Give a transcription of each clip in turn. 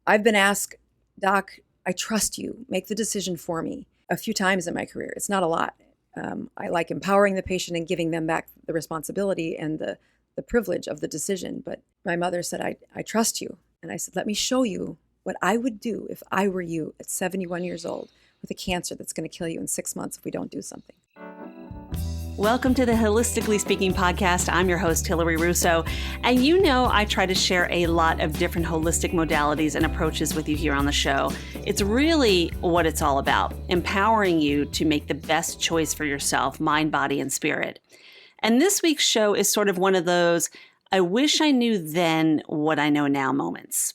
I've been asked, Doc, I trust you. Make the decision for me a few times in my career. It's not a lot. I like empowering the patient and giving them back the responsibility and the privilege of the decision. But my mother said, I trust you. And I said, let me show you what I would do if I were you at 71 years old with a cancer that's going to kill you in 6 months if we don't do something. Welcome to the HIListically Speaking podcast. I'm your host, Hilary Russo. And you know I try to share a lot of different holistic modalities and approaches with you here on the show. It's really what it's all about, empowering you to make the best choice for yourself, mind, body, and spirit. And this week's show is sort of one of those, I wish I knew then what I know now moments.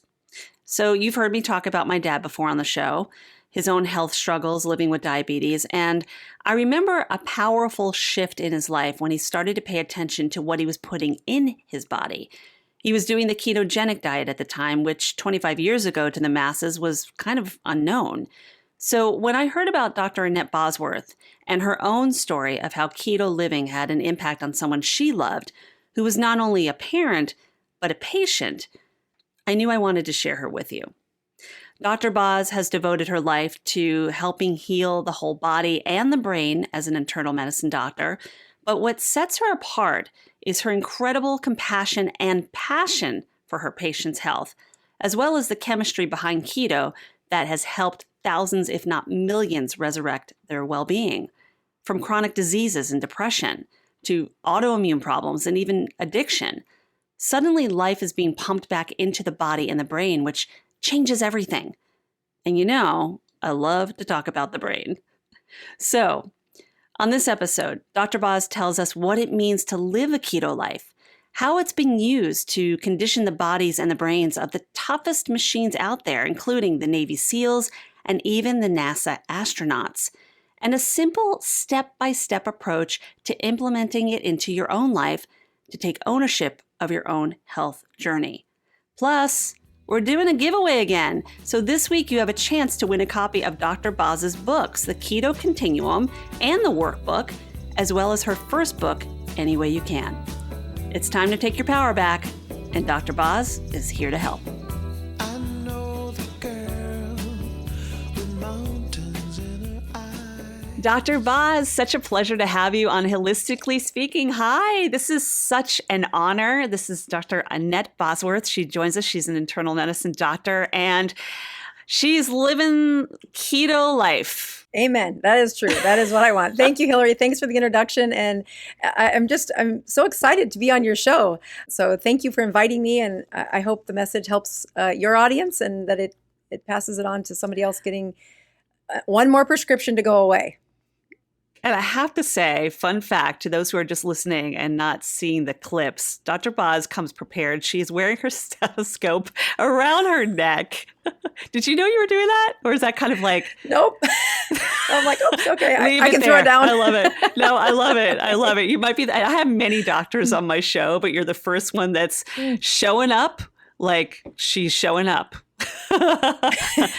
So you've heard me talk about my dad before on the show, his own health struggles, living with diabetes. And I remember a powerful shift in his life when he started to pay attention to what he was putting in his body. He was doing the ketogenic diet at the time, which 25 years ago to the masses was kind of unknown. So when I heard about Dr. Annette Bosworth and her own story of how keto living had an impact on someone she loved, who was not only a parent, but a patient, I knew I wanted to share her with you. Dr. Bozs has devoted her life to helping heal the whole body and the brain as an internal medicine doctor. But what sets her apart is her incredible compassion and passion for her patients' health, as well as the chemistry behind keto that has helped thousands, if not millions, resurrect their well-being. From chronic diseases and depression to autoimmune problems and even addiction, suddenly life is being pumped back into the body and the brain, which changes everything. And you know, I love to talk about the brain. So, on this episode, Dr. Bozs tells us what it means to live a keto life, how it's being used to condition the bodies and the brains of the toughest machines out there, including the Navy SEALs and even the NASA astronauts, and a simple step-by-step approach to implementing it into your own life to take ownership of your own health journey. Plus, we're doing a giveaway again. So this week you have a chance to win a copy of Dr. Boz's books, the Keto Continuum and the Workbook, as well as her first book, Any Way You Can. It's time to take your power back, and Dr. Bozs is here to help. I know the girl with mountains in her eyes. Dr. Bozs, such a pleasure to have you on HIListically Speaking. Hi, this is such an honor. This is Dr. Annette Bosworth. She joins us. She's an internal medicine doctor, and she's living keto life. Amen. That is true. That is what I want. Thank you, Hilary. Thanks for the introduction. And I'm so excited to be on your show. So thank you for inviting me. And I hope the message helps your audience and that it passes it on to somebody else getting one more prescription to go away. And I have to say, fun fact to those who are just listening and not seeing the clips, Dr. Bozs comes prepared. She's wearing her stethoscope around her neck. Did you know you were doing that? Or is that kind of like... Nope. I'm like, oops, okay, I can there. throw it down. I love it. No, I love it. I love it. You might be... I have many doctors on my show, but you're the first one that's showing up like she's showing up.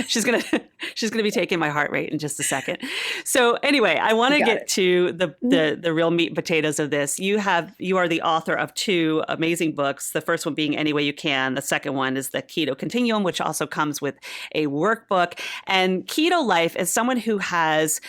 She's gonna be taking my heart rate in just a second. So anyway, I want to get to the real meat and potatoes of this. You are the author of two amazing books. The first one being Any Way You Can. The second one is the Keto Continuum, which also comes with a workbook. And keto life, as someone who has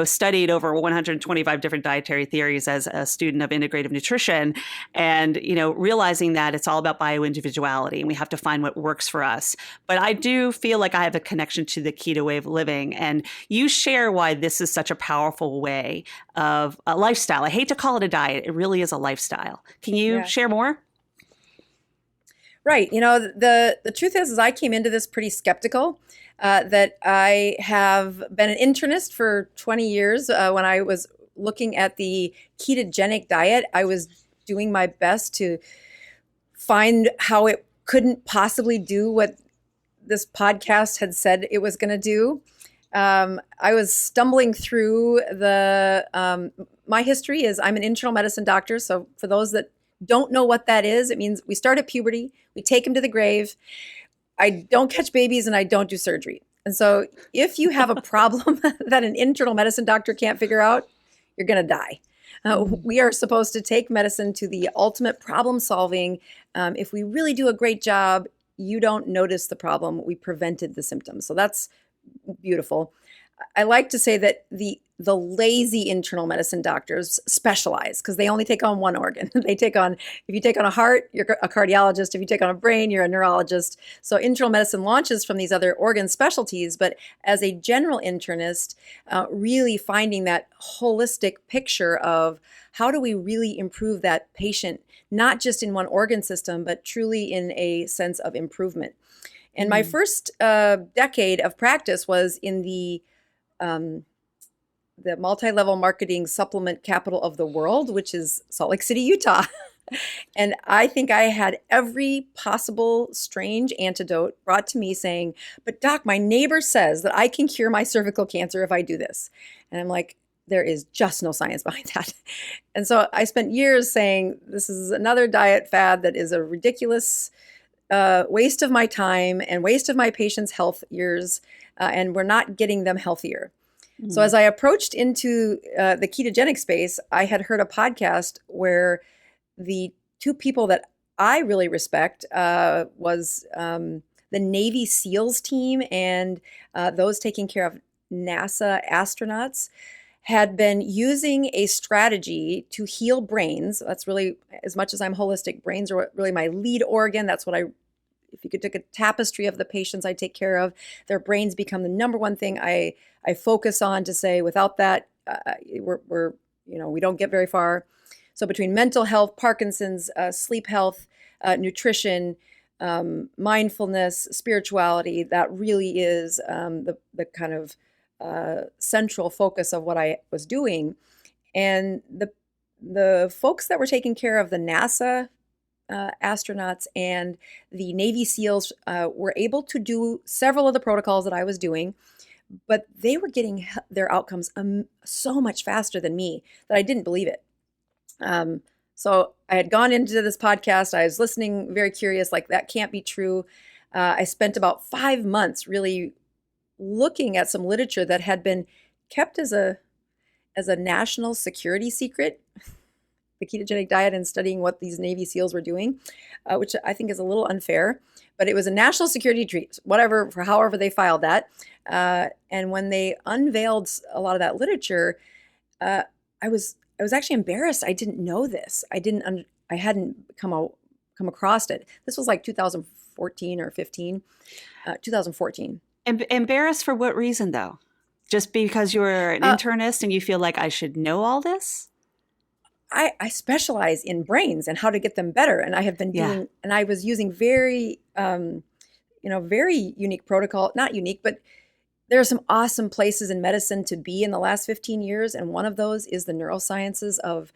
studied over 125 different dietary theories as a student of integrative nutrition, and realizing that it's all about bioindividuality and we have to find what works for us. But I do feel like I have a connection to the keto way of living. And you share why this is such a powerful way of a lifestyle. I hate to call it a diet. It really is a lifestyle. Can you share more? Right. The truth is I came into this pretty skeptical, that I have been an internist for 20 years. When I was looking at the ketogenic diet, I was doing my best to find how it couldn't possibly do what this podcast had said it was going to do. I was stumbling through my history is I'm an internal medicine doctor. So for those that don't know what that is, it means we start at puberty, we take them to the grave. I don't catch babies and I don't do surgery. And so if you have a problem that an internal medicine doctor can't figure out, you're going to die. We are supposed to take medicine to the ultimate problem solving. If we really do a great job, you don't notice the problem. We prevented the symptoms. So that's beautiful. I like to say that the lazy internal medicine doctors specialize because they only take on one organ. They take on, if you take on a heart, you're a cardiologist. If you take on a brain, you're a neurologist. So internal medicine launches from these other organ specialties. But as a general internist, really finding that holistic picture of how do we really improve that patient, not just in one organ system, but truly in a sense of improvement. And my first decade of practice was in the multi-level marketing supplement capital of the world, which is Salt Lake City, Utah. And I think I had every possible strange antidote brought to me saying, but doc, my neighbor says that I can cure my cervical cancer if I do this. And I'm like, there is just no science behind that. And so I spent years saying, this is another diet fad that is a ridiculous waste of my time and waste of my patients' health years, and we're not getting them healthier. Mm-hmm. So as I approached into the ketogenic space, I had heard a podcast where the two people that I really respect was the Navy SEALs team and those taking care of NASA astronauts had been using a strategy to heal brains. That's really, as much as I'm holistic, brains are really my lead organ. That's what if you could take a tapestry of the patients I take care of, their brains become the number one thing I focus on to say, without that, we don't get very far. So between mental health, Parkinson's, sleep health, nutrition, mindfulness, spirituality, that really is the kind of central focus of what I was doing. And the folks that were taking care of the NASA astronauts and the Navy SEALs were able to do several of the protocols that I was doing, but they were getting their outcomes so much faster than me that I didn't believe it. So I had gone into this podcast. I was listening, very curious, like that can't be true. I spent about 5 months really looking at some literature that had been kept as a national security secret, the ketogenic diet, and studying what these Navy SEALs were doing, which I think is a little unfair. But it was a national security treat, whatever, for however they filed that. And when they unveiled a lot of that literature, I was actually embarrassed. I didn't know this. I hadn't come across it. This was like 2014 or 15, 2014. Embarrassed for what reason, though? Just because you're an internist and you feel like I should know all this? I specialize in brains and how to get them better. And I have been doing, and I was using very, very unique protocol, not unique, but there are some awesome places in medicine to be in the last 15 years. And one of those is the neurosciences of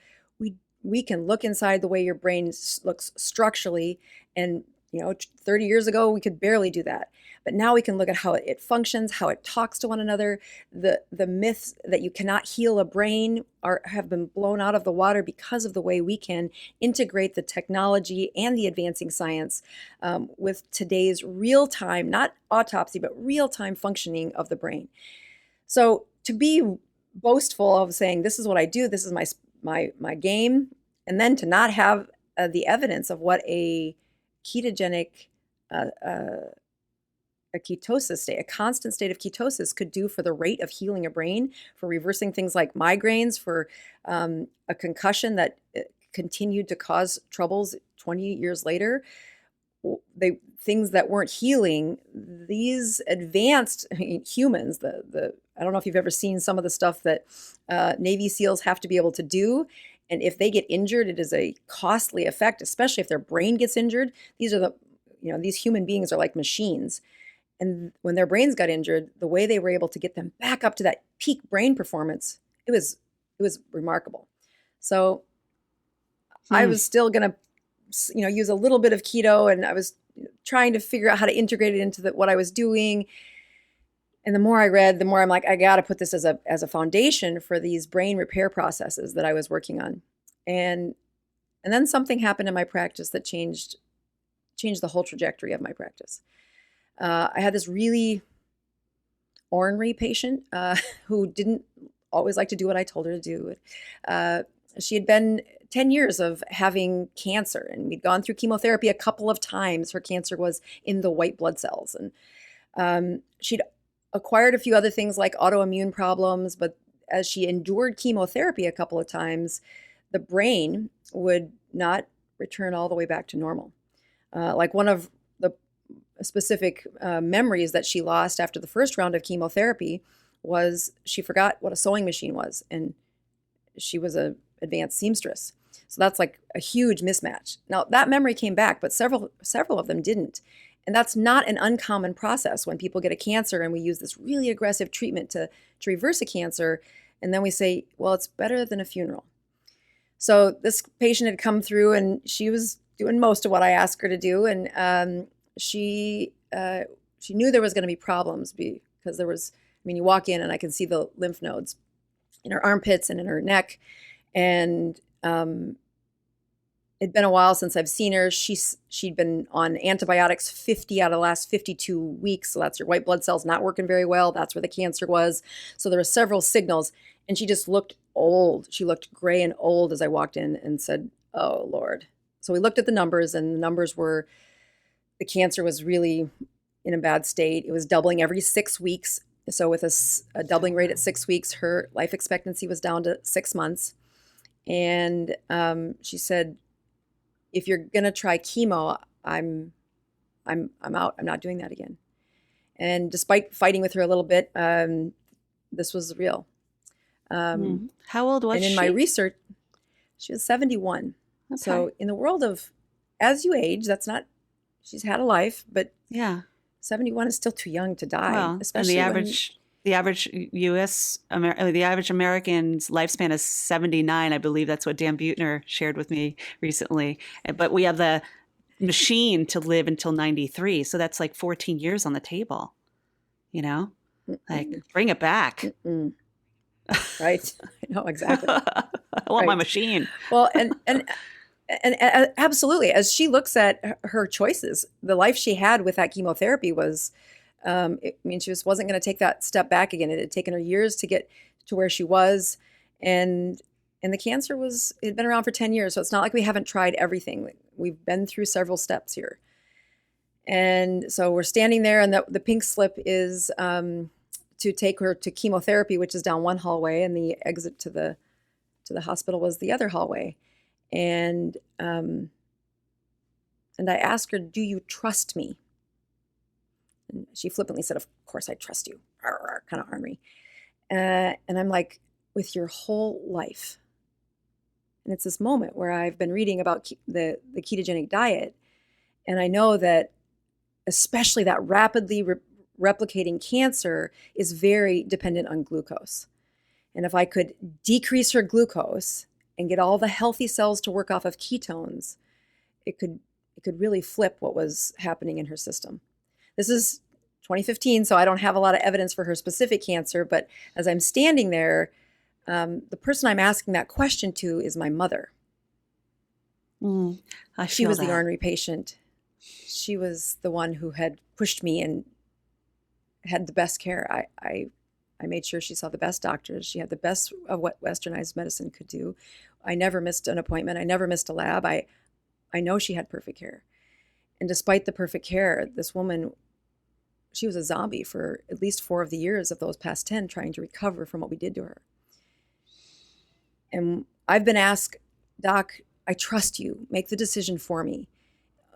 we can look inside the way your brain looks structurally. And, 30 years ago, we could barely do that. But now we can look at how it functions, how it talks to one another. The myths that you cannot heal a brain have been blown out of the water because of the way we can integrate the technology and the advancing science with today's real-time, not autopsy, but real-time functioning of the brain. So to be boastful of saying, this is what I do, this is my game, and then to not have the evidence of what a ketogenic a ketosis state, a constant state of ketosis could do for the rate of healing a brain, for reversing things like migraines, for a concussion that continued to cause troubles 20 years later. Things that weren't healing, these advanced humans, I don't know if you've ever seen some of the stuff that Navy SEALs have to be able to do. And if they get injured, it is a costly effect, especially if their brain gets injured. These human beings are like machines. And when their brains got injured, the way they were able to get them back up to that peak brain performance, it was remarkable. So I was still going to, use a little bit of keto, and I was trying to figure out how to integrate it into what I was doing. And the more I read, the more I'm like, I got to put this as a foundation for these brain repair processes that I was working on. And then something happened in my practice that changed the whole trajectory of my practice. I had this really ornery patient who didn't always like to do what I told her to do. she had been 10 years of having cancer, and we'd gone through chemotherapy a couple of times. Her cancer was in the white blood cells, and she'd acquired a few other things like autoimmune problems, but as she endured chemotherapy a couple of times, the brain would not return all the way back to normal. Like one of the specific memories that she lost after the first round of chemotherapy was she forgot what a sewing machine was, and she was a advanced seamstress. So that's like a huge mismatch. Now that memory came back, but several of them didn't. And that's not an uncommon process when people get a cancer and we use this really aggressive treatment to reverse a cancer. And then we say, well, it's better than a funeral. So this patient had come through and she was doing most of what I asked her to do. And she knew there was going to be problems because there was, I mean, you walk in and I can see the lymph nodes in her armpits and in her neck. And it'd been a while since I've seen her. She'd been on antibiotics 50 out of the last 52 weeks. So that's your white blood cells not working very well. That's where the cancer was. So there were several signals. And she just looked old. She looked gray and old as I walked in and said, oh, Lord. So we looked at the numbers, and the numbers were, the cancer was really in a bad state. It was doubling every 6 weeks. So with a doubling rate at 6 weeks, her life expectancy was down to 6 months. And she said, if you're going to try chemo, I'm out. I'm not doing that again. And despite fighting with her a little bit, this was real. How old was she? And in my research, she was 71. Okay. So in the world of, as you age, that's not, she's had a life, but yeah, 71 is still too young to die. Well, especially and the average the average American's lifespan is 79. I believe that's what Dan Buettner shared with me recently. But we have the machine to live until 93. So that's like 14 years on the table, like bring it back. Right. I know, exactly. I want my machine. Well, and absolutely, as she looks at her choices, the life she had with that chemotherapy was, she just wasn't going to take that step back again. It had taken her years to get to where she was. And the cancer it had been around for 10 years. So it's not like we haven't tried everything. We've been through several steps here. And so we're standing there, and the pink slip is to take her to chemotherapy, which is down one hallway, and the exit to the hospital was the other hallway. And I asked her, do you trust me? And she flippantly said, of course I trust you, kind of ornery. And I'm like, with your whole life. And it's this moment where I've been reading about the ketogenic diet. And I know that especially that rapidly replicating cancer is very dependent on glucose. And if I could decrease her glucose and get all the healthy cells to work off of ketones, it could really flip what was happening in her system. This is 2015, so I don't have a lot of evidence for her specific cancer, but as I'm standing there, the person I'm asking that question to is my mother. She was the ornery patient. She was the one who had pushed me and had the best care. I made sure she saw the best doctors. She had the best of what westernized medicine could do. I never missed an appointment. I never missed a lab. I know she had perfect care. And despite the perfect care, this woman, she was a zombie for at least 4 of the years of those past 10 trying to recover from what we did to her. And I've been asked, Doc, I trust you. Make the decision for me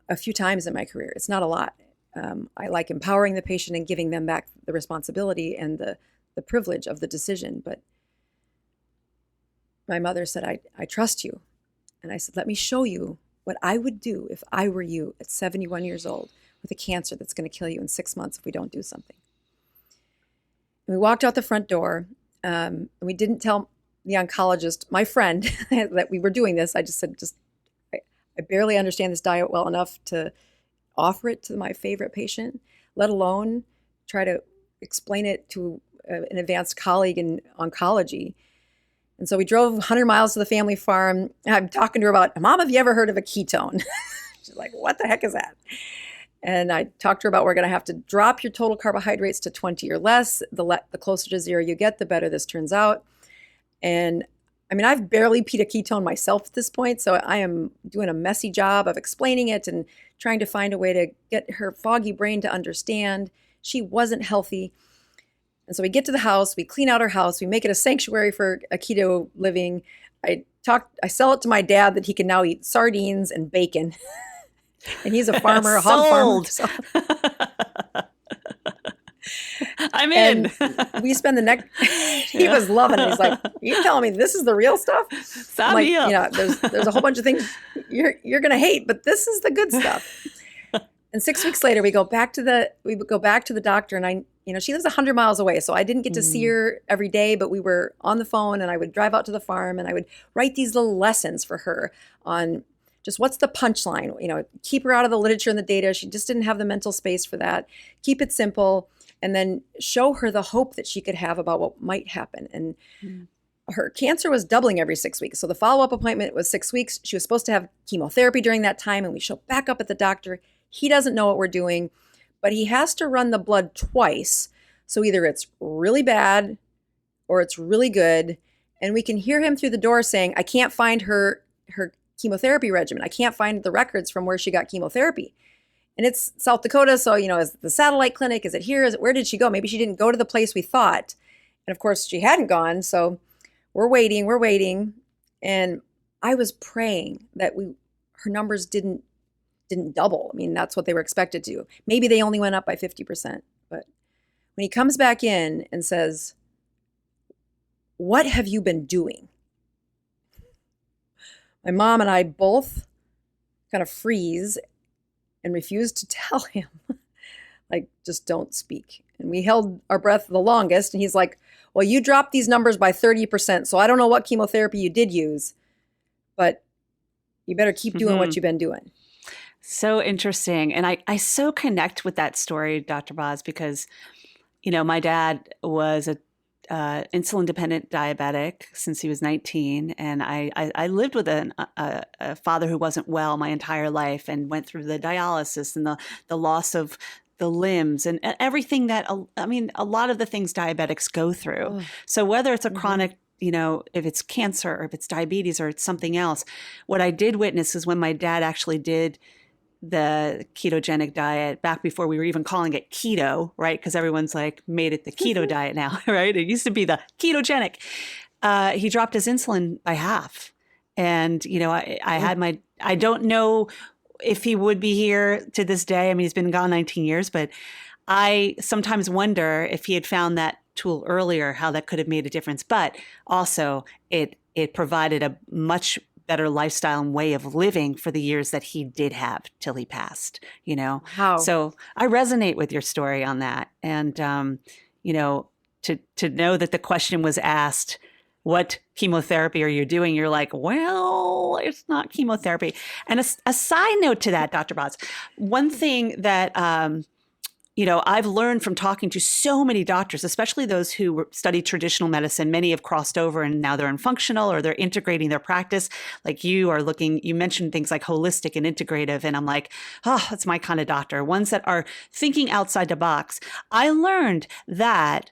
a few times in my career. It's not a lot. I like empowering the patient and giving them back the responsibility and the privilege of the decision. But my mother said, I trust you. And I said, let me show you what I would do if I were you at 71 years old with a cancer that's going to kill you in 6 months if we don't do something. And we walked out the front door, and we didn't tell the oncologist, my friend, that we were doing this. I just said, I barely understand this diet well enough to offer it to my favorite patient, let alone try to explain it to an advanced colleague in oncology. And so we drove 100 miles to the family farm. I'm talking to her about, Mom, have you ever heard of a ketone? She's like, what the heck is that? And I talked to her about, we're going to have to drop your total carbohydrates to 20 or less. The closer to zero you get, the better this turns out. And I mean, I've barely peed a ketone myself at this point, so I am doing a messy job of explaining it and trying to find a way to get her foggy brain to understand. She wasn't healthy. And so we get to the house, we clean out our house, we make it a sanctuary for a keto living. I sell it to my dad that he can now eat sardines and bacon. And he's a farmer, a hog farmer. So. I'm in. We spend the next, he was loving it. He's like, you telling me this is the real stuff? Sign me up. You know, there's a whole bunch of things you're going to hate, but this is the good stuff. And 6 weeks later, we go back to the doctor, and she lives 100 miles away. So I didn't get to see her every day, but we were on the phone, and I would drive out to the farm and I would write these little lessons for her on just what's the punchline, keep her out of the literature and the data. She just didn't have the mental space for that. Keep it simple. And then show her the hope that she could have about what might happen. And her cancer was doubling every 6 weeks. So the follow-up appointment was 6 weeks. She was supposed to have chemotherapy during that time. And we show back up at the doctor. He doesn't know what we're doing, but he has to run the blood twice. So either it's really bad or it's really good. And we can hear him through the door saying, I can't find her chemotherapy regimen. I can't find the records from where she got chemotherapy. And it's South Dakota, so, is the satellite clinic, is it here? Where did she go? Maybe she didn't go to the place we thought. And of course, she hadn't gone, so we're waiting. And I was praying that her numbers didn't double. I mean, that's what they were expected to. Maybe they only went up by 50%. But when he comes back in and says, what have you been doing? My mom and I both kind of freeze and refused to tell him, like, just don't speak. And we held our breath the longest. And he's like, well, you dropped these numbers by 30%. So I don't know what chemotherapy you did use, but you better keep doing what you've been doing. So interesting. And I so connect with that story, Dr. Bozs, because, my dad was a insulin-dependent diabetic since he was 19, and I lived with a father who wasn't well my entire life, and went through the dialysis and the loss of the limbs and everything that a lot of the things diabetics go through. Oh. So whether it's a chronic, if it's cancer or if it's diabetes or it's something else, what I did witness is when my dad actually did the ketogenic diet back before we were even calling it keto, right? Because everyone's like made it the keto diet now, right? It used to be the ketogenic. He dropped his insulin by half. And, I don't know if he would be here to this day. I mean, he's been gone 19 years, but I sometimes wonder if he had found that tool earlier, how that could have made a difference. But also it provided a much better lifestyle and way of living for the years that he did have till he passed, Wow. So I resonate with your story on that. And, to know that the question was asked, what chemotherapy are you doing? You're like, well, it's not chemotherapy. And a side note to that, Dr. Bozs, one thing that, I've learned from talking to so many doctors, especially those who study traditional medicine. Many have crossed over and now they're in functional, or they're integrating their practice. Like you mentioned things like holistic and integrative. And I'm like, oh, that's my kind of doctor. Ones that are thinking outside the box. I learned that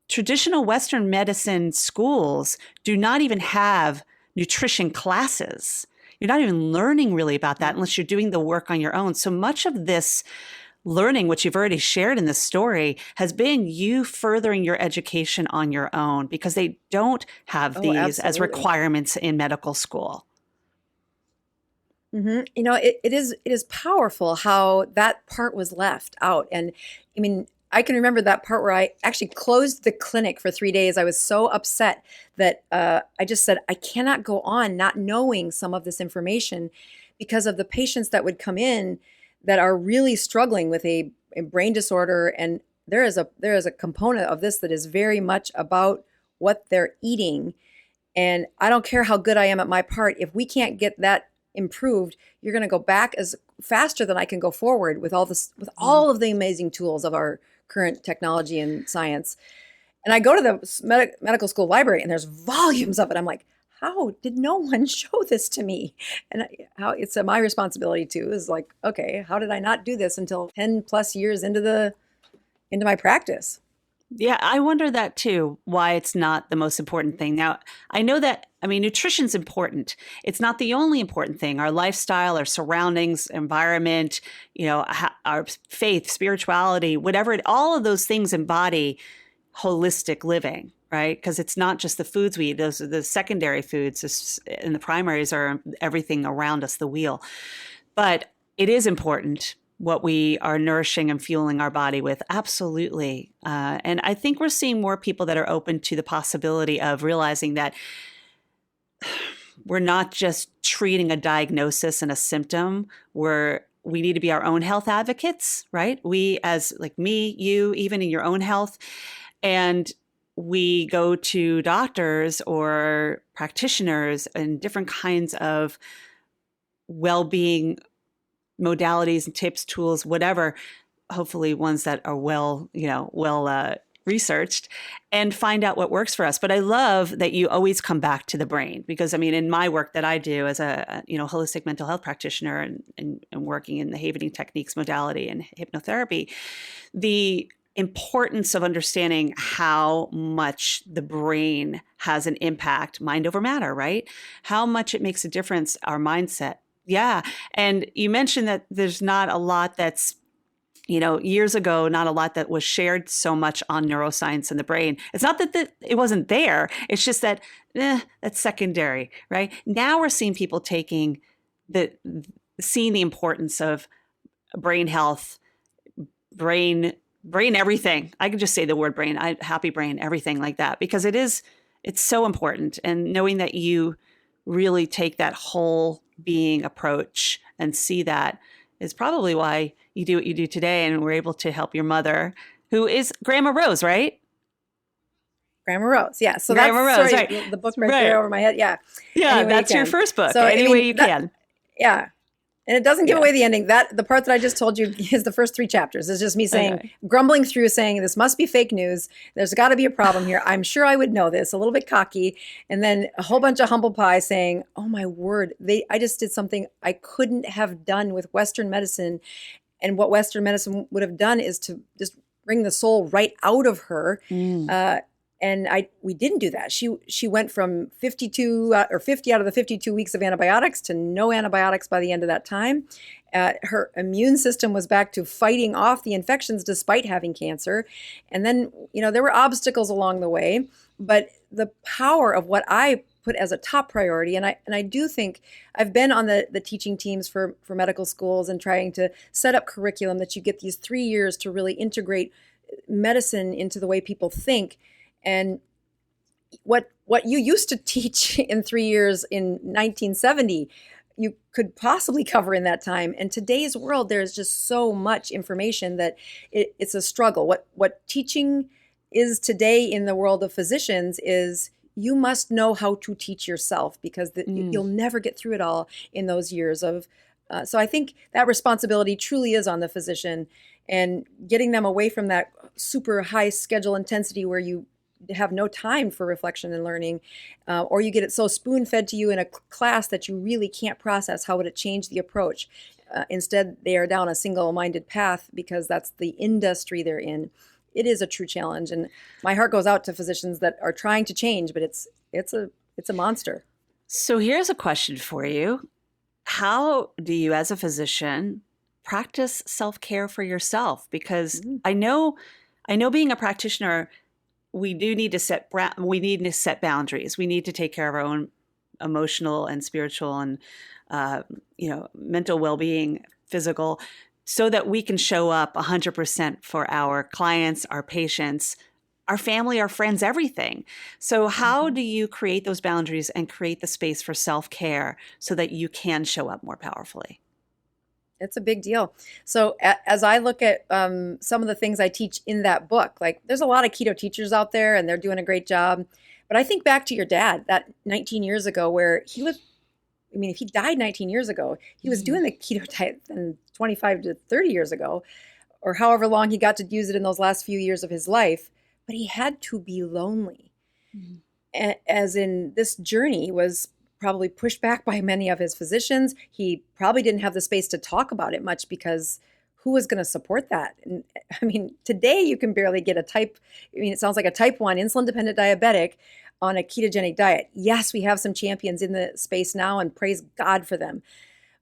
traditional Western medicine schools do not even have nutrition classes. You're not even learning really about that unless you're doing the work on your own. So much of this learning, which you've already shared in this story, has been you furthering your education on your own, because they don't have these as requirements in medical school. Mm-hmm. It is powerful how that part was left out. And I mean, I can remember that part where I actually closed the clinic for 3 days. I was so upset that I just said, I cannot go on not knowing some of this information, because of the patients that would come in that are really struggling with a brain disorder. And there is a component of this that is very much about what they're eating. And I don't care how good I am at my part. If we can't get that improved, you're going to go back as faster than I can go forward with all this, with all of the amazing tools of our current technology and science. And I go to the medical school library, and there's volumes of it. I'm like, how did no one show this to me? And how it's my responsibility too, is like, okay, how did I not do this until 10 plus years into my practice? Yeah, I wonder that too, why it's not the most important thing. Now, I know that I mean, nutrition's important. It's not the only important thing. Our lifestyle, our surroundings, environment, our faith, spirituality, whatever, all of those things embody holistic living, right? Because it's not just the foods we eat. Those are the secondary foods, and the primaries are everything around us, the wheel. But it is important what we are nourishing and fueling our body with. Absolutely. And I think we're seeing more people that are open to the possibility of realizing that we're not just treating a diagnosis and a symptom. We need to be our own health advocates, right? We, as like me, you, even in your own health. And we go to doctors or practitioners and different kinds of well-being modalities and tips, tools, whatever, hopefully ones that are well researched, and find out what works for us. But I love that you always come back to the brain, because I mean, in my work that I do as a holistic mental health practitioner and working in the Havening techniques modality and hypnotherapy, the importance of understanding how much the brain has an impact, mind over matter, right? How much it makes a difference, our mindset. Yeah. And you mentioned that there's not a lot that's, years ago, not a lot that was shared so much on neuroscience and the brain. It's not that it wasn't there. It's just that that's secondary, right? Now we're seeing people seeing the importance of brain health, brain everything. I can just say the word brain, happy brain, everything like that, because it's so important. And knowing that you really take that whole being approach and see that is probably why you do what you do today. And we're able to help your mother, who is Grandma Rose, right? Grandma Rose. Yeah. So Grandma that's Rose, sorry, right. the book right there over my head. Yeah. Yeah. Any That's your first book. So, any way you can. Yeah. And it doesn't give away the ending. The part that I just told you is the first 3 chapters. It's just me saying, grumbling through, saying, this must be fake news. There's got to be a problem here. I'm sure I would know this. A little bit cocky. And then a whole bunch of humble pie saying, oh my word, I just did something I couldn't have done with Western medicine. And what Western medicine would have done is to just bring the soul right out of her. And we didn't do that. She went from 52 or 50 out of the 52 weeks of antibiotics to no antibiotics by the end of that time. Her immune system was back to fighting off the infections despite having cancer. And then, there were obstacles along the way, but the power of what I put as a top priority, and I do think I've been on the teaching teams for medical schools and trying to set up curriculum that you get these 3 years to really integrate medicine into the way people think. And what you used to teach in 3 years in 1970, you could possibly cover in that time. In today's world, there's just so much information that it's a struggle. What teaching is today in the world of physicians is you must know how to teach yourself, because you'll never get through it all in those years of. So I think that responsibility truly is on the physician, and getting them away from that super high schedule intensity where you have no time for reflection and learning, or you get it so spoon-fed to you in a class that you really can't process how would it change the approach. Instead, they are down a single-minded path because that's the industry they're in. It is a true challenge, and my heart goes out to physicians that are trying to change, but it's a monster. So here's a question for you. How do you, as a physician, practice self-care for yourself? Because I know being a practitioner, we need to set boundaries. We need to take care of our own emotional and spiritual and mental well-being, physical, so that we can show up 100% for our clients, our patients, our family, our friends, everything. So how do you create those boundaries and create the space for self-care so that you can show up more powerfully? It's a big deal. So as I look at some of the things I teach in that book, like there's a lot of keto teachers out there and they're doing a great job. But I think back to your dad, that 19 years ago, where if he died 19 years ago, he was doing the keto diet then 25 to 30 years ago, or however long he got to use it in those last few years of his life. But he had to be lonely. As in, this journey was probably pushed back by many of his physicians. He probably didn't have the space to talk about it much, because who was going to support that? And I mean, today you can barely get it sounds like a type 1 insulin-dependent diabetic on a ketogenic diet. Yes, we have some champions in the space now, and praise God for them.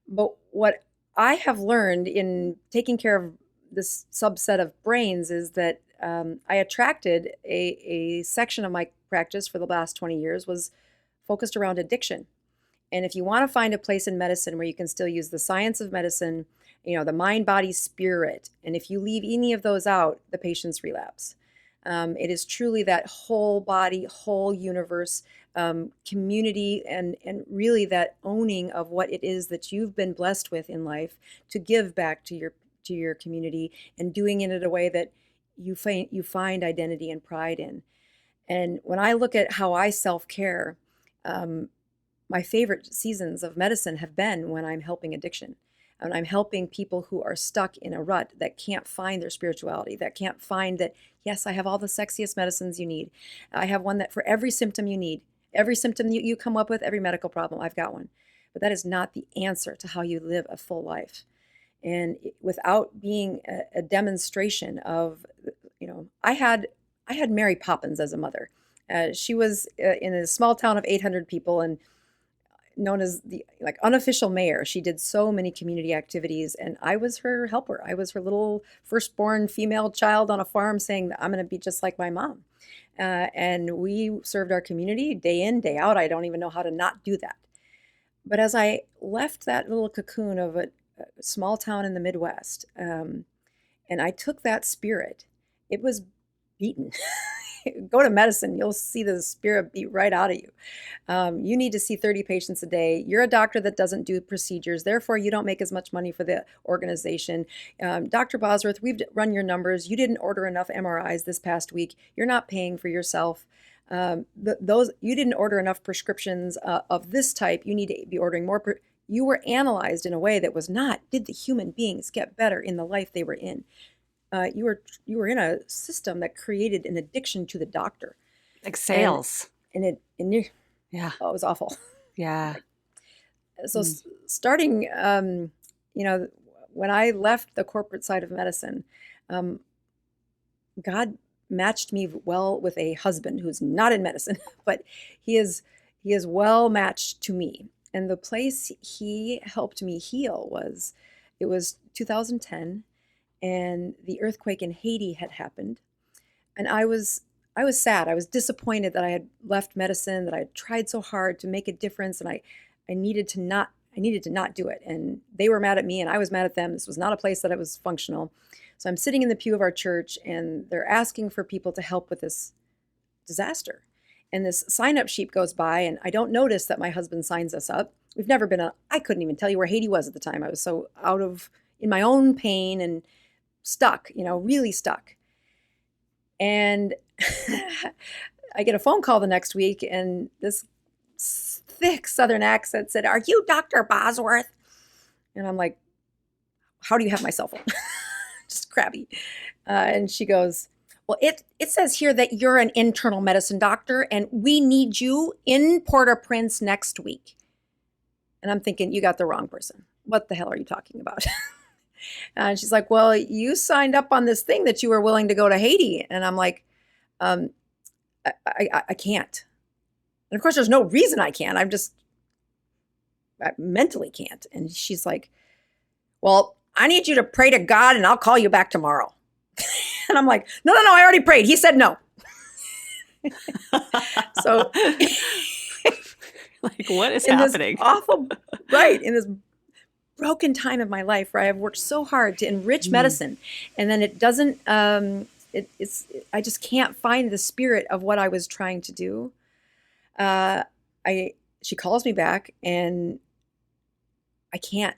But what I have learned in taking care of this subset of brains is that I attracted a section of my practice for the last 20 years was focused around addiction. And if you want to find a place in medicine where you can still use the science of medicine, the mind, body, spirit, and if you leave any of those out, the patients relapse. It is truly that whole body, whole universe, community, and really that owning of what it is that you've been blessed with in life to give back to your community, and doing it in a way that you find identity and pride in. And when I look at how I self-care, my favorite seasons of medicine have been when I'm helping addiction. And I'm helping people who are stuck in a rut, that can't find their spirituality, that can't find that, yes, I have all the sexiest medicines you need. I have one that for every symptom you need, every symptom you come up with, every medical problem, I've got one. But that is not the answer to how you live a full life. And without being a demonstration of, I had Mary Poppins as a mother. She was in a small town of 800 people and known as the unofficial mayor. She did so many community activities, and I was her helper. I was her little firstborn female child on a farm saying that I'm going to be just like my mom. And we served our community day in, day out. I don't even know how to not do that. But as I left that little cocoon of a small town in the Midwest, and I took that spirit, it was beaten. Go to medicine, you'll see the spirit beat right out of you. You need to see 30 patients a day. You're a doctor that doesn't do procedures. Therefore, you don't make as much money for the organization. Dr. Bosworth, we've run your numbers. You didn't order enough MRIs this past week. You're not paying for yourself. You didn't order enough prescriptions of this type. You need to be ordering more. You were analyzed in a way that was not, did the human beings get better in the life they were in? You were in a system that created an addiction to the doctor, like sales, yeah, it was awful. Yeah. So starting, when I left the corporate side of medicine, God matched me well with a husband who's not in medicine, but he is well matched to me. And the place he helped me heal was 2010. And the earthquake in Haiti had happened. And I was sad. I was disappointed that I had left medicine, that I had tried so hard to make a difference, and I needed to not do it. And they were mad at me and I was mad at them. This was not a place that I was functional. So I'm sitting in the pew of our church and they're asking for people to help with this disaster. And this sign-up sheet goes by and I don't notice that my husband signs us up. We've never been I couldn't even tell you where Haiti was at the time. I was so in my own pain and stuck, really stuck. And I get a phone call the next week and this thick Southern accent said, "Are you Dr. Bosworth?" And I'm like, "How do you have my cell phone?" Just crabby. And she goes, "Well, it says here that you're an internal medicine doctor and we need you in Port-au-Prince next week." And I'm thinking, you got the wrong person. What the hell are you talking about? And she's like, "Well, you signed up on this thing that you were willing to go to Haiti." And I'm like, I can't. And of course, there's no reason I can't. I mentally can't. And she's like, "Well, I need you to pray to God and I'll call you back tomorrow." And I'm like, no, I already prayed. He said no. So like, what is happening? In this broken time of my life where I have worked so hard to enrich medicine, and then it doesn't, I just can't find the spirit of what I was trying to do. She calls me back and I can't,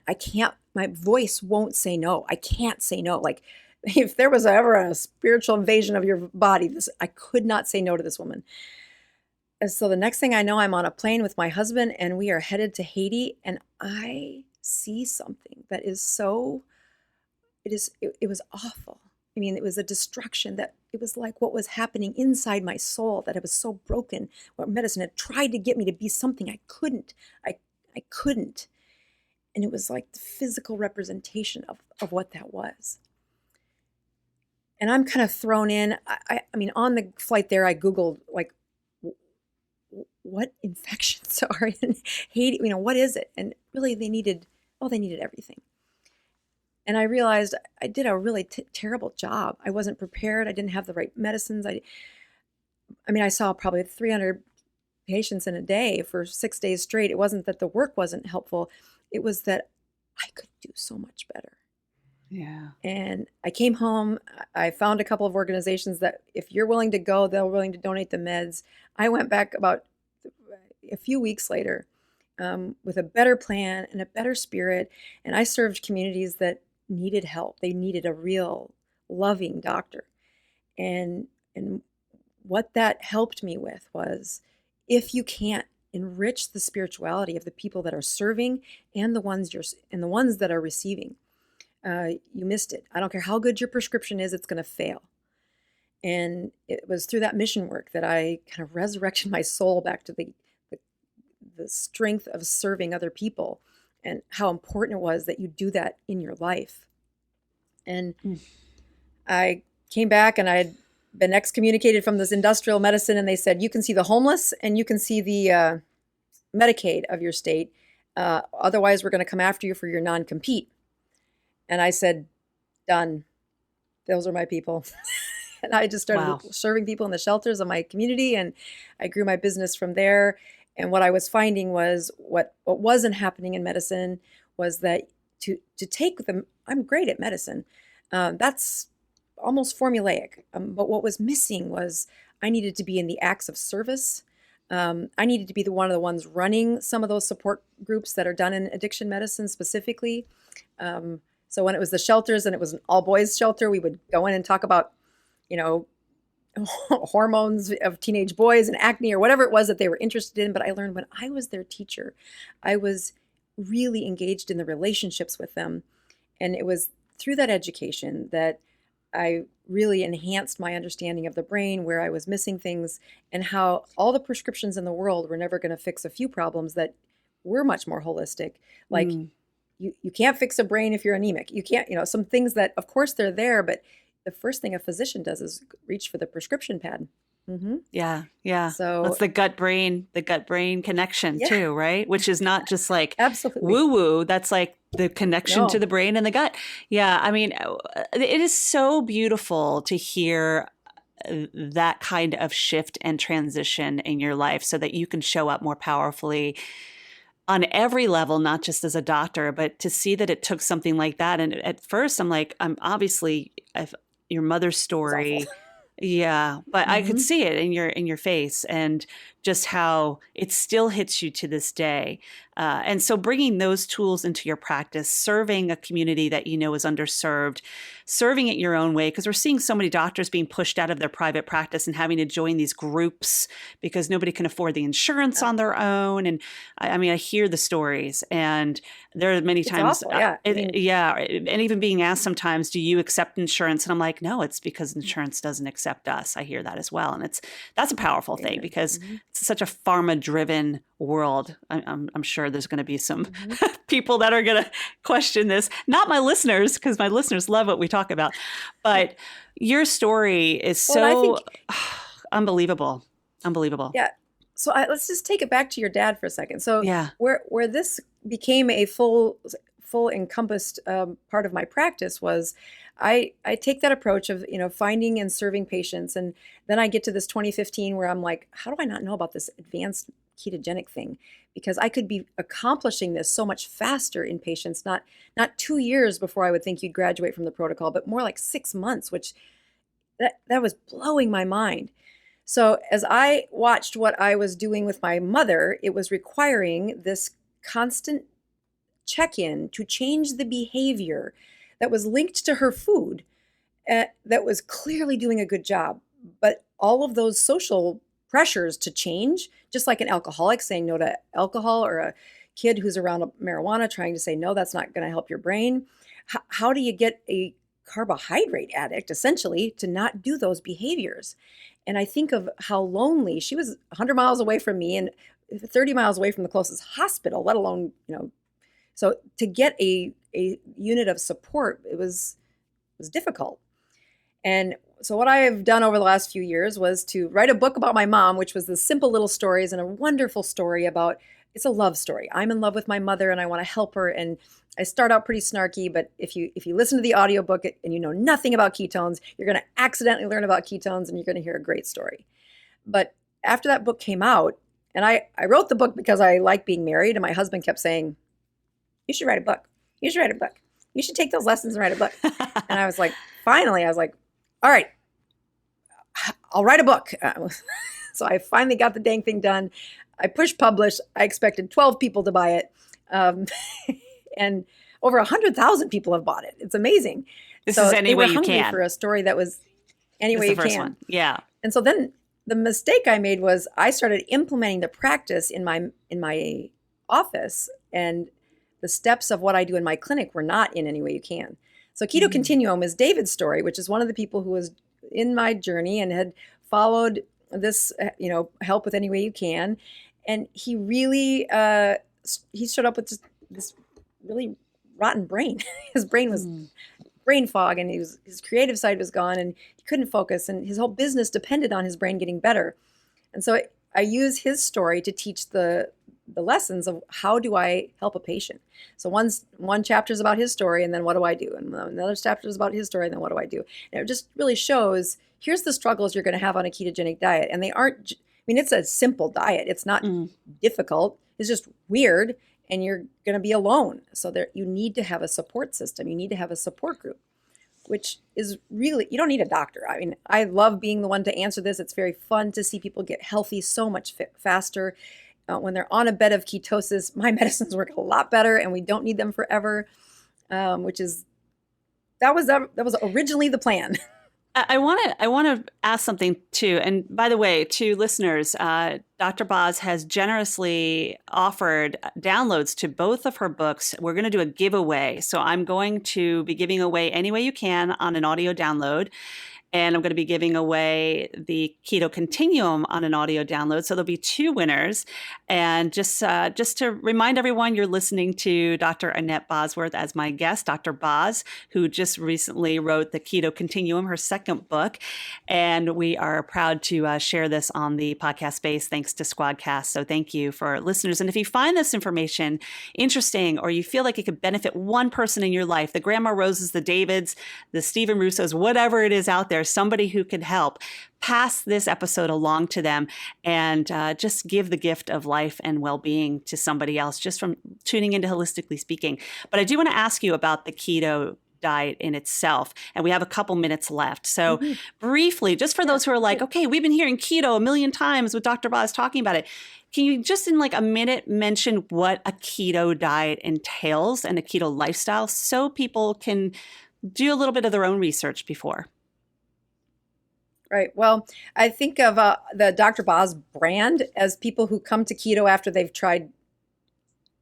my voice won't say no. I can't say no. Like if there was ever a spiritual invasion of your body, I could not say no to this woman. And so the next thing I know, I'm on a plane with my husband and we are headed to Haiti, and I see something that is it was awful. I mean, it was a destruction that it was like what was happening inside my soul, that it was so broken. What medicine had tried to get me to be something I couldn't. I couldn't. And it was like the physical representation of what that was. And I'm kind of thrown in. I mean, on the flight there, I Googled like what infections are in Haiti, what is it? And really they needed everything. And I realized I did a really terrible job. I wasn't prepared. I didn't have the right medicines. I saw probably 300 patients in a day for 6 days straight. It wasn't that the work wasn't helpful. It was that I could do so much better. Yeah. And I came home. I found a couple of organizations that if you're willing to go, they're willing to donate the meds. I went back about a few weeks later with a better plan and a better spirit. And I served communities that needed help. They needed a real loving doctor. And what that helped me with was, if you can't enrich the spirituality of the people that are serving and the ones that are receiving, you missed it. I don't care how good your prescription is, it's going to fail. And it was through that mission work that I kind of resurrected my soul back to the strength of serving other people, and how important it was that you do that in your life. And I came back, and I had been excommunicated from this industrial medicine, and they said, you can see the homeless and you can see the Medicaid of your state. Otherwise, we're going to come after you for your non-compete. And I said, done. Those are my people. And I just started serving people in the shelters of my community, and I grew my business from there. And what I was finding was what wasn't happening in medicine was that to take them, I'm great at medicine. That's almost formulaic. But what was missing was I needed to be in the acts of service. I needed to be one of the ones running some of those support groups that are done in addiction medicine specifically. So when it was the shelters and it was an all boys shelter, we would go in and talk about, hormones of teenage boys and acne or whatever it was that they were interested in. But I learned when I was their teacher, I was really engaged in the relationships with them. And it was through that education that I really enhanced my understanding of the brain, where I was missing things, and how all the prescriptions in the world were never going to fix a few problems that were much more holistic. Like you can't fix a brain if you're anemic. You can't, some things that, of course, they're there, but the first thing a physician does is reach for the prescription pad. Mm-hmm. Yeah. Yeah. So that's the gut brain connection too, right? Which is not just like absolutely woo woo. That's like the connection to the brain and the gut. Yeah. I mean, it is so beautiful to hear that kind of shift and transition in your life so that you can show up more powerfully on every level, not just as a doctor, but to see that it took something like that. And at first I'm like, your mother's story. Yeah. But I could see it in your face, and just how it still hits you to this day. And so bringing those tools into your practice, serving a community that is underserved, serving it your own way, because we're seeing so many doctors being pushed out of their private practice and having to join these groups because nobody can afford the insurance on their own. And I hear the stories, and there are many times, awful, and even being asked sometimes, do you accept insurance? And I'm like, no, it's because insurance doesn't accept us. I hear that as well. And that's a powerful thing, because it's such a pharma-driven world. I'm sure there's going to be some people that are going to question this. Not my listeners, because my listeners love what we talk about. But your story is unbelievable. Unbelievable. Yeah. So let's just take it back to your dad for a second. So where this became a full encompassed part of my practice was I take that approach of, finding and serving patients. And then I get to this 2015 where I'm like, how do I not know about this advanced ketogenic thing? Because I could be accomplishing this so much faster in patients, not 2 years before I would think you'd graduate from the protocol, but more like 6 months, which that was blowing my mind. So as I watched what I was doing with my mother, it was requiring this constant check-in to change the behavior that was linked to her food, that was clearly doing a good job. But all of those social pressures to change, just like an alcoholic saying no to alcohol, or a kid who's around marijuana trying to say, no, that's not going to help your brain. How do you get a carbohydrate addict essentially to not do those behaviors? And I think of how lonely she was, 100 miles away from me and 30 miles away from the closest hospital, let alone, so to get a unit of support, it was difficult. And So what I have done over the last few years was to write a book about my mom, which was the simple little stories and a wonderful story about, it's a love story. I'm in love with my mother and I want to help her. And I start out pretty snarky, but if you listen to the audiobook and you know nothing about ketones, you're going to accidentally learn about ketones and you're going to hear a great story. But after that book came out, and I wrote the book because I like being married, and my husband kept saying, you should write a book. You should write a book. You should take those lessons and write a book. And I was like, finally, I was like, all right, I'll write a book. So I finally got the dang thing done. I pushed publish. I expected 12 people to buy it. And over 100,000 people have bought it. It's amazing. This so is Any Way You hungry Can. for a story that was Any Way You Can. One. Yeah. And so then the mistake I made was I started implementing the practice in my office, and the steps of what I do in my clinic were not in Any Way You Can. So Keto Continuum is David's story, which is one of the people who was in my journey and had followed this, help with Any Way You Can. And he really, he showed up with this really rotten brain. His brain was brain fog, and his creative side was gone, and he couldn't focus, and his whole business depended on his brain getting better. And so I use his story to teach the lessons of how do I help a patient. So one chapter is about his story, and then what do I do? And another chapter is about his story, and then what do I do? And it just really shows, here's the struggles you're going to have on a ketogenic diet. And they aren't, it's a simple diet. It's not difficult. It's just weird, and you're going to be alone. So you need to have a support system. You need to have a support group, which is really, you don't need a doctor. I love being the one to answer this. It's very fun to see people get healthy so much faster. When they're on a bed of ketosis, my medicines work a lot better, and we don't need them forever, that was originally the plan. I want to ask something too. And by the way, to listeners, Dr. Bozs has generously offered downloads to both of her books. We're going to do a giveaway. So I'm going to be giving away Any Way You Can on an audio download. And I'm going to be giving away the Keto Continuum on an audio download. So there'll be two winners. And just to remind everyone, you're listening to Dr. Annette Bosworth as my guest, Dr. Bozs, who just recently wrote the Keto Continuum, her second book. And we are proud to share this on the podcast space thanks to Squadcast. So thank you for listeners. And if you find this information interesting, or you feel like it could benefit one person in your life, the Grandma Roses, the Davids, the Stephen Russos, whatever it is out there, somebody who could help, pass this episode along to them, and just give the gift of life and well-being to somebody else just from tuning into Holistically Speaking. But I do want to ask you about the keto diet in itself, and we have a couple minutes left. So briefly, just for those who are like, okay, we've been hearing keto a million times with Dr. Bozs talking about it. Can you just in like a minute mention what a keto diet entails and a keto lifestyle so people can do a little bit of their own research before? Right. Well, I think of the Dr. Bozs brand as people who come to keto after they've tried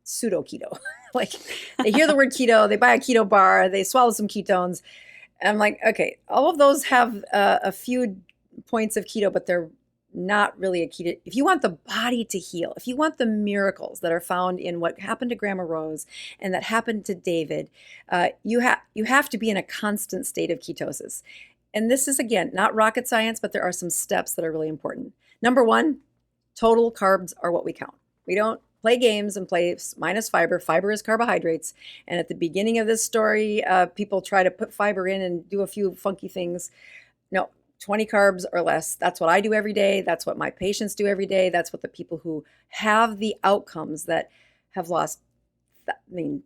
pseudo keto. Like they hear the word keto, they buy a keto bar, they swallow some ketones. And I'm like, okay, all of those have a few points of keto, but they're not really a keto. If you want the body to heal, if you want the miracles that are found in what happened to Grandma Rose and that happened to David, you have to be in a constant state of ketosis. And this is, again, not rocket science, but there are some steps that are really important. Number one, total carbs are what we count. We don't play games and play minus fiber. Fiber is carbohydrates. And at the beginning of this story, people try to put fiber in and do a few funky things. No, 20 carbs or less. That's what I do every day. That's what my patients do every day. That's what the people who have the outcomes that have lost,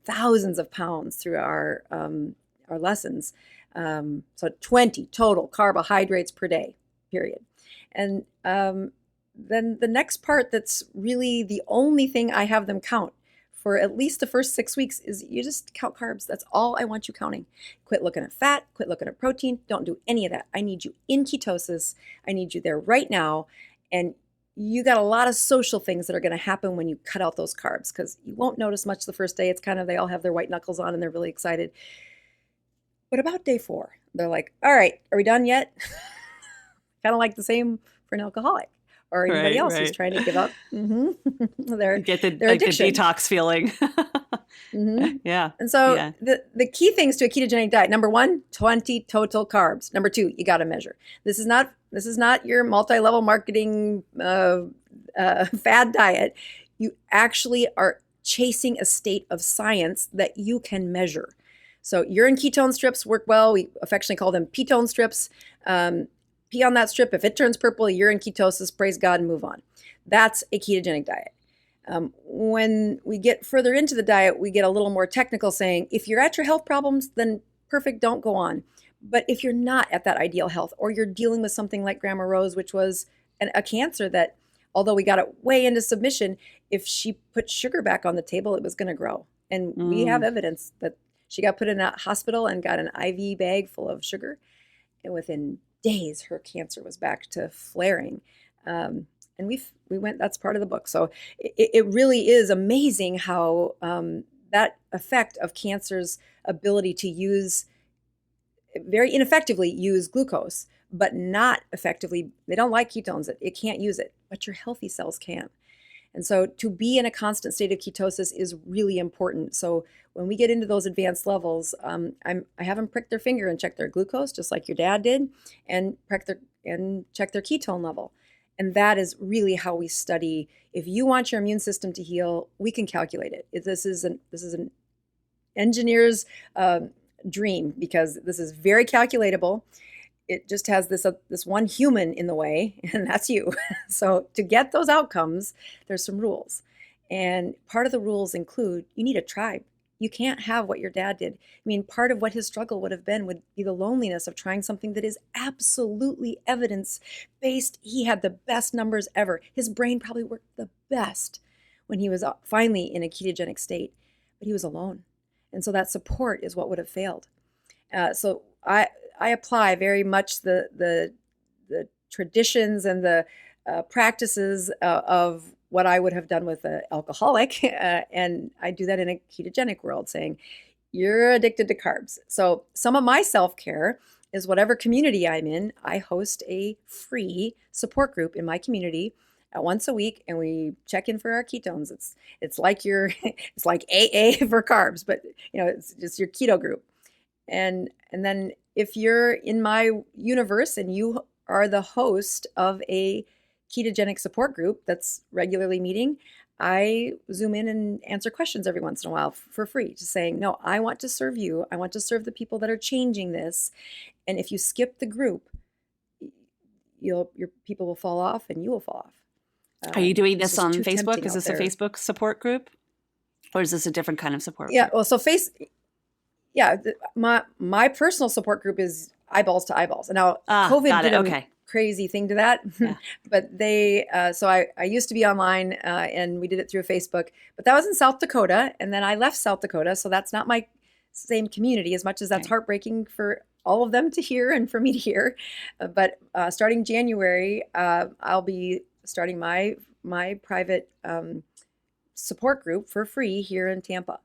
thousands of pounds through our lessons. So 20 total carbohydrates per day, period. And then the next part that's really the only thing I have them count for at least the first 6 weeks is you just count carbs. That's all I want you counting. Quit looking at fat, quit looking at protein. Don't do any of that. I need you in ketosis. I need you there right now. And you got a lot of social things that are going to happen when you cut out those carbs, because you won't notice much the first day. It's kind of, they all have their white knuckles on and they're really excited. But about day 4, they're like, all right, are we done yet? Kind of like the same for an alcoholic or anybody else who's trying to give up their get the addiction. detox feeling. Yeah. And so Yeah. the key things to a ketogenic diet: number one, 20 total carbs. Number two, you got to measure. This is not your multi-level marketing fad diet. You actually are chasing a state of science that you can measure. So urine ketone strips work well. We affectionately call them ketone strips. Pee on that strip. If it turns purple, you're in ketosis. Praise God and move on. That's a ketogenic diet. When we get further into the diet, we get a little more technical, saying if you're at your health problems, then perfect, don't go on. But if you're not at that ideal health, or you're dealing with something like Grandma Rose, which was a cancer that, although we got it way into submission, if she put sugar back on the table, it was going to grow. And we have evidence that she got put in a hospital and got an IV bag full of sugar. And within days, her cancer was back to flaring. And we went, that's part of the book. So it really is amazing how that effect of cancer's ability to use, very ineffectively use glucose, but not effectively, they don't like ketones, it can't use it, but your healthy cells can. And so to be in a constant state of ketosis is really important. So when we get into those advanced levels, I have them prick their finger and check their glucose, just like your dad did, and check their ketone level. And that is really how we study. If you want your immune system to heal, we can calculate it. This is an engineer's dream, because this is very calculatable. It just has this one human in the way, and that's you. So to get those outcomes, there's some rules. And part of the rules include you need a tribe. You can't have what your dad did. I mean, part of what his struggle would be the loneliness of trying something that is absolutely evidence-based. He had the best numbers ever. His brain probably worked the best when he was finally in a ketogenic state, but he was alone. And so that support is what would have failed. So I apply very much the traditions and the practices of what I would have done with an alcoholic. And I do that in a ketogenic world, saying, you're addicted to carbs. So some of my self-care is whatever community I'm in, I host a free support group in my community once a week, and we check in for our ketones. It's like it's like AA for carbs, but it's just your keto group. And then if you're in my universe and you are the host of a ketogenic support group that's regularly meeting, I Zoom in and answer questions every once in a while for free, just saying, no, I want to serve you. I want to serve the people that are changing this. And if you skip the group, your people will fall off and you will fall off. Are you doing this on Facebook? Is this a there. Facebook support group? Or is this a different kind of support Yeah, group? well, so my personal support group is eyeballs to eyeballs. And now COVID did a crazy thing to that. Yeah. But they, so I used to be online and we did it through Facebook, but that was in South Dakota. And then I left South Dakota. So that's not my same community, as much as that's heartbreaking for all of them to hear and for me to hear. But starting January, I'll be starting my private support group for free here in Tampa.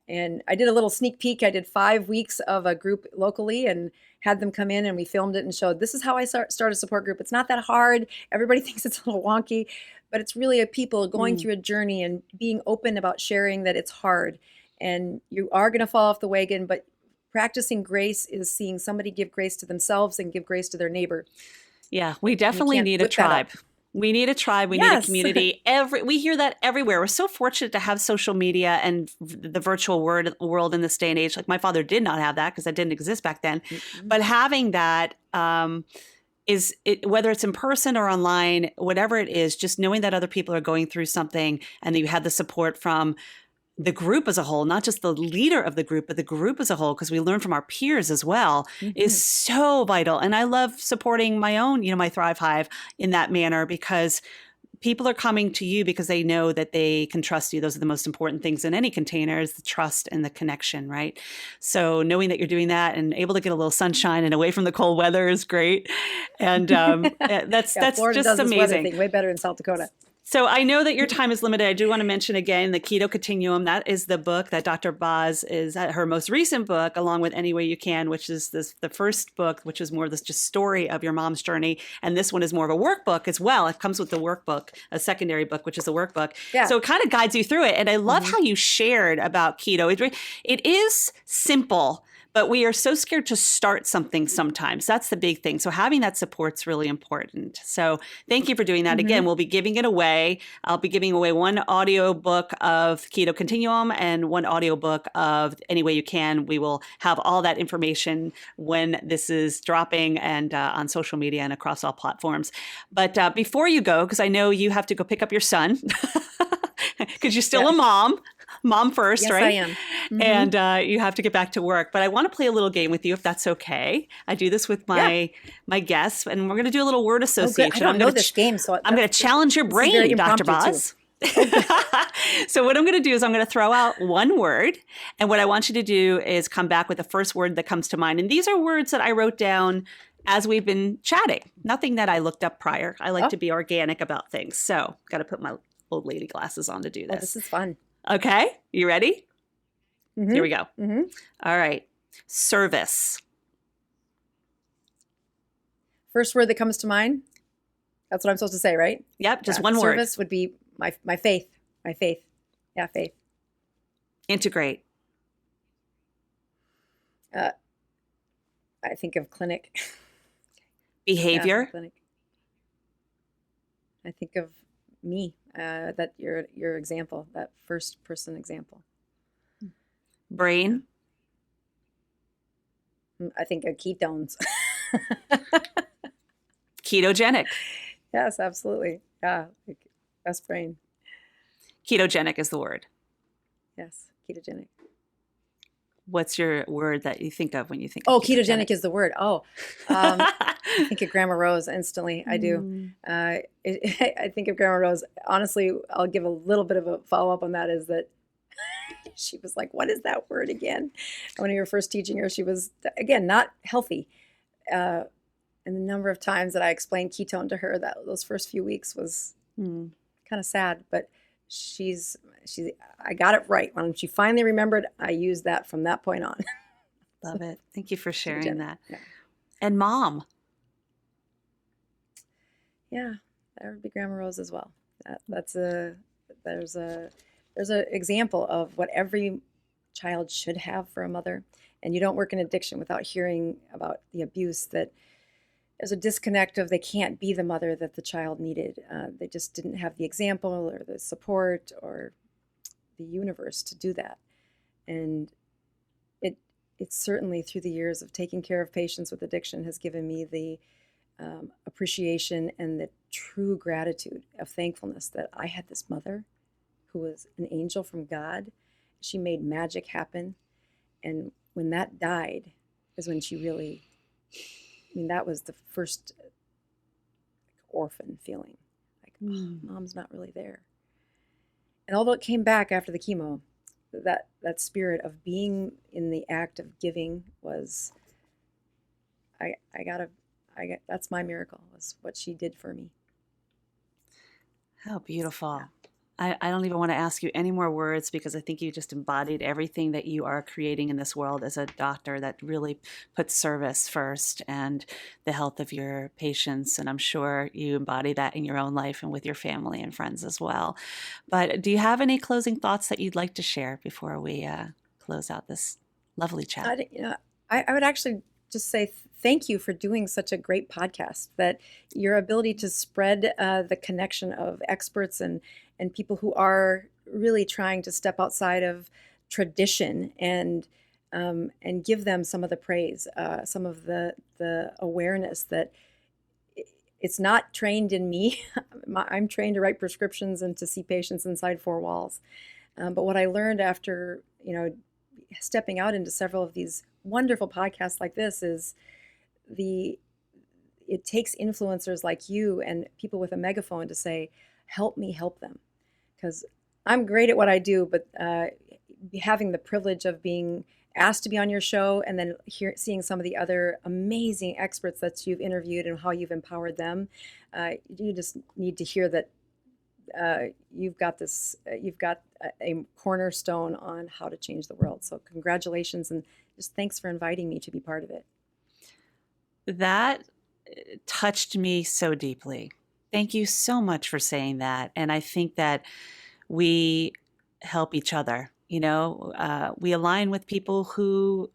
And I did a little sneak peek. I did 5 weeks of a group locally and had them come in, and we filmed it and showed, this is how I start a support group. It's not that hard. Everybody thinks it's a little wonky, but it's really a people going through a journey and being open about sharing that it's hard. And you are going to fall off the wagon, but practicing grace is seeing somebody give grace to themselves and give grace to their neighbor. Yeah, we definitely need a tribe. We need a tribe. We need a community. We hear that everywhere. We're so fortunate to have social media and the virtual world in this day and age. Like, my father did not have that because that didn't exist back then. Mm-hmm. But having that whether it's in person or online, whatever it is, just knowing that other people are going through something and that you have the support from the group as a whole, not just the leader of the group, but the group as a whole, because we learn from our peers as well, is so vital. And I love supporting my own, my Thrive Hive in that manner, because people are coming to you because they know that they can trust you. Those are the most important things in any container, is the trust and the connection, right? So knowing that you're doing that and able to get a little sunshine and away from the cold weather is great. And that's Florida just does amazing. This weather thing way better in South Dakota. So I know that your time is limited. I do want to mention again the Keto Continuum. That is the book that Dr. Bozs is her most recent book, along with Any Way You Can, which is the first book, which is more of this just story of your mom's journey. And this one is more of a workbook as well. It comes with the workbook, a secondary book, which is a workbook. Yeah. So it kind of guides you through it. And I love how you shared about keto. It is simple, but we are so scared to start something sometimes. That's the big thing. So having that support's really important. So thank you for doing that. Again, we'll be giving it away. I'll be giving away one audio book of Keto Continuum and one audio book of Any Way You Can. We will have all that information when this is dropping and on social media and across all platforms. But before you go, because I know you have to go pick up your son, because you're still a mom first, Yes, right? I am. And you have to get back to work. But I want to play a little game with you, if that's okay. I do this with my guests, and we're going to do a little word association. I don't know this game, so I'm going to challenge your brain, Dr. Bozs. So what I'm going to do is I'm going to throw out one word, and what I want you to do is come back with the first word that comes to mind. And these are words that I wrote down as we've been chatting. Nothing that I looked up prior. I like to be organic about things. So got to put my old lady glasses on to do this. Oh, this is fun. Okay, you ready? Here we go. All right. Service. First word that comes to mind. That's what I'm supposed to say, right? Yep, just one word. Service would be my faith. My faith. Yeah, faith. Integrate. I think of clinic. Behavior. Yeah, clinic. I think of me. That your example, that first person example. Brain. I think of ketones. Ketogenic. Yes, absolutely. Yeah, like best brain. Ketogenic is the word. Yes, ketogenic. What's your word that you think of when you think Oh, of ketogenic is the word. Oh, I think of Grandma Rose instantly. I do. I think of Grandma Rose. Honestly, I'll give a little bit of a follow-up on that, is that she was like, what is that word again? When you were first teaching her, she was, again, not healthy. And the number of times that I explained ketone to her, that those first few weeks was kind of sad, but I got it right. When she finally remembered, I used that from that point on. Love it. Thank you for sharing that. Yeah. And mom. Yeah, that would be Grandma Rose as well. There's an example of what every child should have for a mother. And you don't work in addiction without hearing about the abuse, that there's a disconnect of they can't be the mother that the child needed. They just didn't have the example or the support or the universe to do that. And it's certainly through the years of taking care of patients with addiction has given me the appreciation and the true gratitude of thankfulness that I had this mother who was an angel from God. She made magic happen. And when that died is when she really, that was the first orphan feeling. Like, oh, mom's not really there. And although it came back after the chemo, that spirit of being in the act of giving was, that's my miracle, was what she did for me. How beautiful. I don't even want to ask you any more words, because I think you just embodied everything that you are creating in this world as a doctor that really puts service first and the health of your patients. And I'm sure you embody that in your own life and with your family and friends as well. But do you have any closing thoughts that you'd like to share before we close out this lovely chat? I would actually just say thank you for doing such a great podcast, that your ability to spread the connection of experts and people who are really trying to step outside of tradition and give them some of the praise, some of the awareness that it's not trained in me. I'm trained to write prescriptions and to see patients inside four walls. But what I learned after, stepping out into several of these wonderful podcasts like this is it takes influencers like you and people with a megaphone to say, help me help them. Because I'm great at what I do, but having the privilege of being asked to be on your show and then seeing some of the other amazing experts that you've interviewed and how you've empowered them, you just need to hear that you've got this, you've got a cornerstone on how to change the world. So congratulations, and just thanks for inviting me to be part of it. That touched me so deeply. Thank you so much for saying that. And I think that we help each other. We align with people who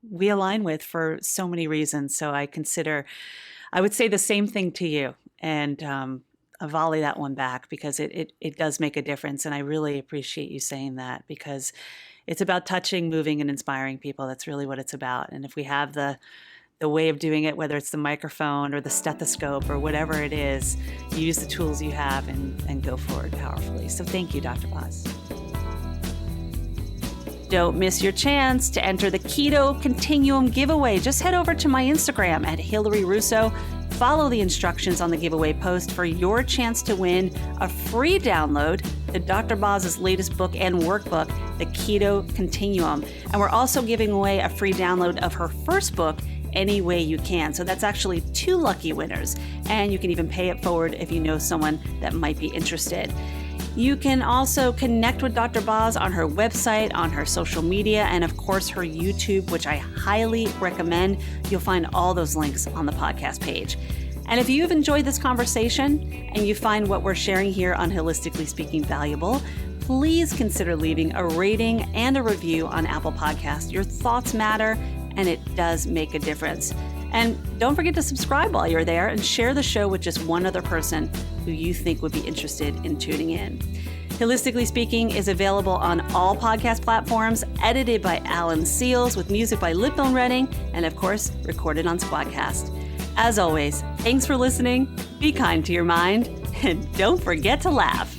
we align with for so many reasons. So I would say the same thing to you, and I'll volley that one back because it does make a difference. And I really appreciate you saying that, because it's about touching, moving, and inspiring people. That's really what it's about. And if we have the way of doing it, whether it's the microphone or the stethoscope or whatever it is, use the tools you have and go forward powerfully. So thank you, Dr. Bozs. Don't miss your chance to enter the Keto Continuum giveaway. Just head over to my Instagram at Hilary Russo. Follow the instructions on the giveaway post for your chance to win a free download to Dr. Boz's latest book and workbook, The Keto Continuum. And we're also giving away a free download of her first book, Any Way You Can. So that's actually 2 lucky winners. And you can even pay it forward if you know someone that might be interested. You can also connect with Dr. Bozs on her website, on her social media, and of course her YouTube, which I highly recommend. You'll find all those links on the podcast page. And if you've enjoyed this conversation and you find what we're sharing here on Holistically Speaking valuable, please consider leaving a rating and a review on Apple Podcasts. Your thoughts matter, and it does make a difference. And don't forget to subscribe while you're there and share the show with just one other person who you think would be interested in tuning in. Holistically Speaking is available on all podcast platforms, edited by Alan Seals, with music by Lipton Redding, and of course, recorded on Squadcast. As always, thanks for listening, be kind to your mind, and don't forget to laugh.